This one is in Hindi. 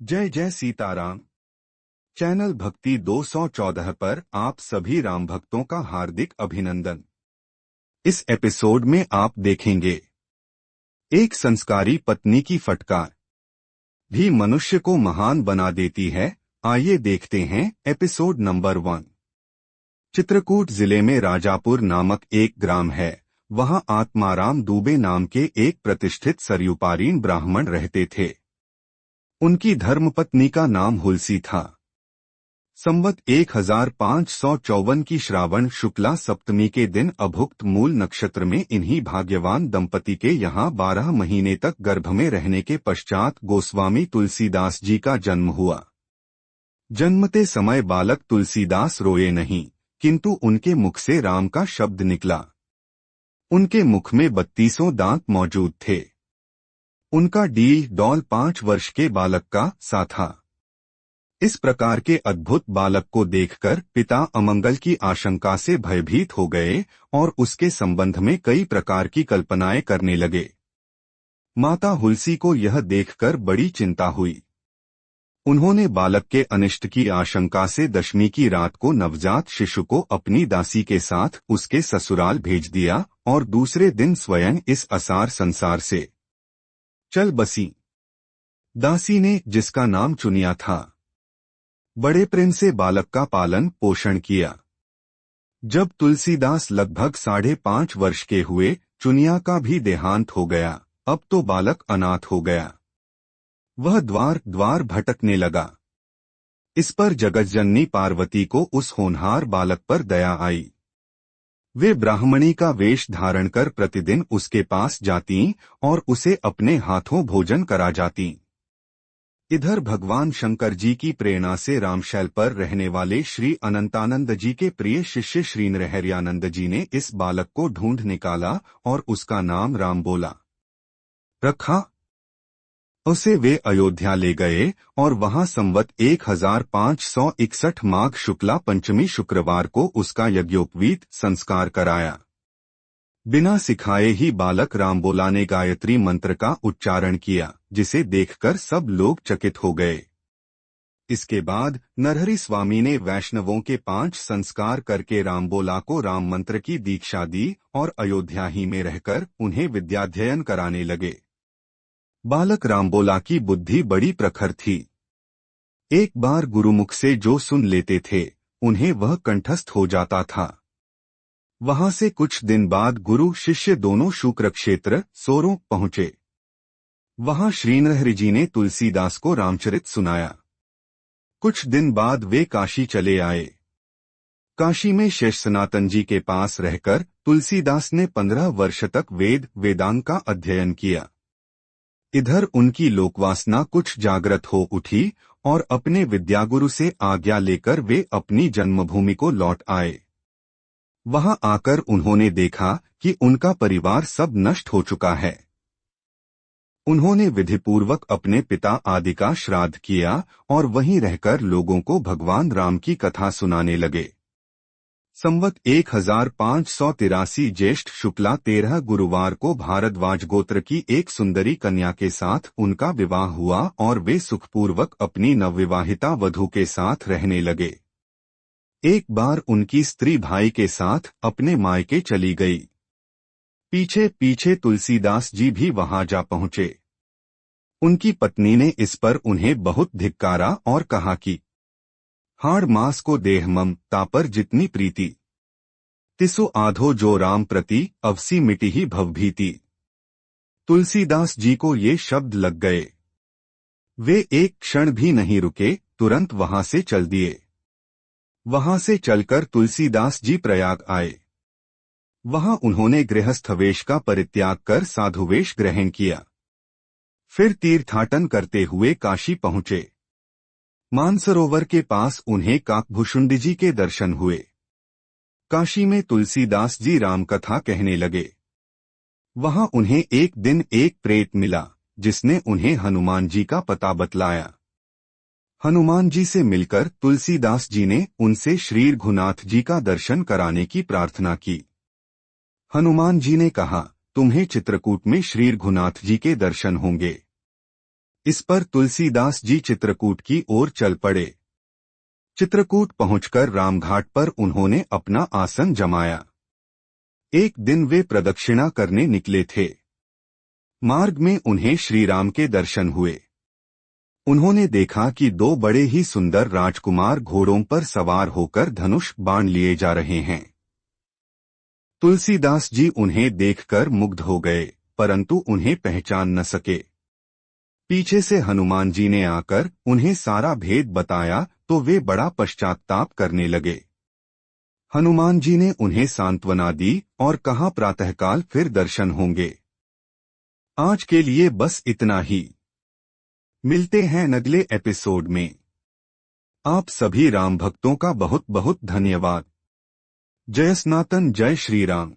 जय जय सीताराम। चैनल भक्ति 214 पर आप सभी राम भक्तों का हार्दिक अभिनंदन। इस एपिसोड में आप देखेंगे एक संस्कारी पत्नी की फटकार भी मनुष्य को महान बना देती है। आइए देखते हैं एपिसोड नंबर 1। चित्रकूट जिले में राजापुर नामक एक ग्राम है। वहां आत्माराम दुबे नाम के एक प्रतिष्ठित सरयुपारीण ब्राह्मण रहते थे। उनकी धर्मपत्नी का नाम हुलसी था। संवत 1554 की श्रावण शुक्ला सप्तमी के दिन अभुक्त मूल नक्षत्र में इन्हीं भाग्यवान दंपति के यहाँ 12 महीने तक गर्भ में रहने के पश्चात गोस्वामी तुलसीदास जी का जन्म हुआ। जन्मते समय बालक तुलसीदास रोए नहीं, किंतु उनके मुख से राम का शब्द निकला। उनके मुख में 32 दांत मौजूद थे। उनका डील डॉल 5 वर्ष के बालक का सा था। इस प्रकार के अद्भुत बालक को देखकर पिता अमंगल की आशंका से भयभीत हो गए और उसके संबंध में कई प्रकार की कल्पनाएं करने लगे। माता हुलसी को यह देखकर बड़ी चिंता हुई। उन्होंने बालक के अनिष्ट की आशंका से दशमी की रात को नवजात शिशु को अपनी दासी के साथ उसके ससुराल भेज दिया और दूसरे दिन स्वयं इस असार संसार से चल बसी। दासी ने, जिसका नाम चुनिया था, बड़े प्रेम से बालक का पालन पोषण किया। जब तुलसीदास लगभग 5.5 वर्ष के हुए, चुनिया का भी देहांत हो गया। अब तो बालक अनाथ हो गया। वह द्वार द्वार भटकने लगा। इस पर जगज्जननी पार्वती को उस होनहार बालक पर दया आई। वे ब्राह्मणी का वेश धारण कर प्रतिदिन उसके पास जातीं और उसे अपने हाथों भोजन करा जातीं। इधर भगवान शंकर जी की प्रेरणा से रामशैल पर रहने वाले श्री अनंतानंद जी के प्रिय शिष्य श्री नरहरियानंद जी ने इस बालक को ढूंढ निकाला और उसका नाम राम बोला रखा। उसे वे अयोध्या ले गए और वहां संवत 1561 माघ शुक्ला पंचमी शुक्रवार को उसका यज्ञोपवीत संस्कार कराया। बिना सिखाए ही बालक रामबोला ने गायत्री मंत्र का उच्चारण किया, जिसे देखकर सब लोग चकित हो गए। इसके बाद नरहरि स्वामी ने वैष्णवों के 5 संस्कार करके रामबोला को राम मंत्र की दीक्षा दी और अयोध्या ही में रहकर उन्हें विद्याध्ययन कराने लगे। बालक रामबोला की बुद्धि बड़ी प्रखर थी। एक बार गुरुमुख से जो सुन लेते थे, उन्हें वह कंठस्थ हो जाता था। वहां से कुछ दिन बाद गुरु शिष्य दोनों शुक्र क्षेत्र सोरों पहुंचे। वहां श्रीनरहरि जी ने तुलसीदास को रामचरित सुनाया। कुछ दिन बाद वे काशी चले आए। काशी में शेष सनातन जी के पास रहकर तुलसीदास ने 15 वर्ष तक वेद वेदांग का अध्ययन किया। इधर उनकी लोकवासना कुछ जागृत हो उठी और अपने विद्यागुरु से आज्ञा लेकर वे अपनी जन्मभूमि को लौट आए। वहां आकर उन्होंने देखा कि उनका परिवार सब नष्ट हो चुका है। उन्होंने विधिपूर्वक अपने पिता आदि का श्राद्ध किया और वहीं रहकर लोगों को भगवान राम की कथा सुनाने लगे। संवत 1583 ज्येष्ठ शुक्ला 13 गुरुवार को भारद्वाज गोत्र की एक सुंदरी कन्या के साथ उनका विवाह हुआ और वे सुखपूर्वक अपनी नवविवाहिता वधू के साथ रहने लगे। एक बार उनकी स्त्री भाई के साथ अपने मायके चली गई। पीछे पीछे तुलसीदास जी भी वहां जा पहुंचे। उनकी पत्नी ने इस पर उन्हें बहुत धिक्कारा और कहा कि हाड़ मास को देह मम तापर जितनी प्रीति, तिसु आधो जो राम प्रति अवसी मिटी ही भवभीति। तुलसीदास जी को ये शब्द लग गए। वे एक क्षण भी नहीं रुके, तुरंत वहां से चल दिए। वहां से चलकर तुलसीदास जी प्रयाग आए। वहां उन्होंने गृहस्थवेश का परित्याग कर साधुवेश ग्रहण किया। फिर तीर्थाटन करते हुए काशी पहुंचे। मानसरोवर के पास उन्हें काकभूषुंडी जी के दर्शन हुए। काशी में तुलसीदास जी रामकथा कहने लगे। वहां उन्हें एक दिन एक प्रेत मिला, जिसने उन्हें हनुमान जी का पता बतलाया। हनुमान जी से मिलकर तुलसीदास जी ने उनसे श्री रघुनाथ जी का दर्शन कराने की प्रार्थना की। हनुमान जी ने कहा, तुम्हें चित्रकूट में श्री रघुनाथ जी के दर्शन होंगे। इस पर तुलसीदास जी चित्रकूट की ओर चल पड़े। चित्रकूट पहुंचकर रामघाट पर उन्होंने अपना आसन जमाया। एक दिन वे प्रदक्षिणा करने निकले थे। मार्ग में उन्हें श्रीराम के दर्शन हुए। उन्होंने देखा कि दो बड़े ही सुंदर राजकुमार घोड़ों पर सवार होकर धनुष बाण लिए जा रहे हैं। तुलसीदास जी उन्हें देखकर मुग्ध हो गए, परंतु उन्हें पहचान न सके। पीछे से हनुमान जी ने आकर उन्हें सारा भेद बताया तो वे बड़ा पश्चात्ताप करने लगे। हनुमान जी ने उन्हें सांत्वना दी और कहा, प्रातःकाल फिर दर्शन होंगे। आज के लिए बस इतना ही। मिलते हैं अगले एपिसोड में। आप सभी राम भक्तों का बहुत बहुत धन्यवाद। जय सनातन, जय श्री राम।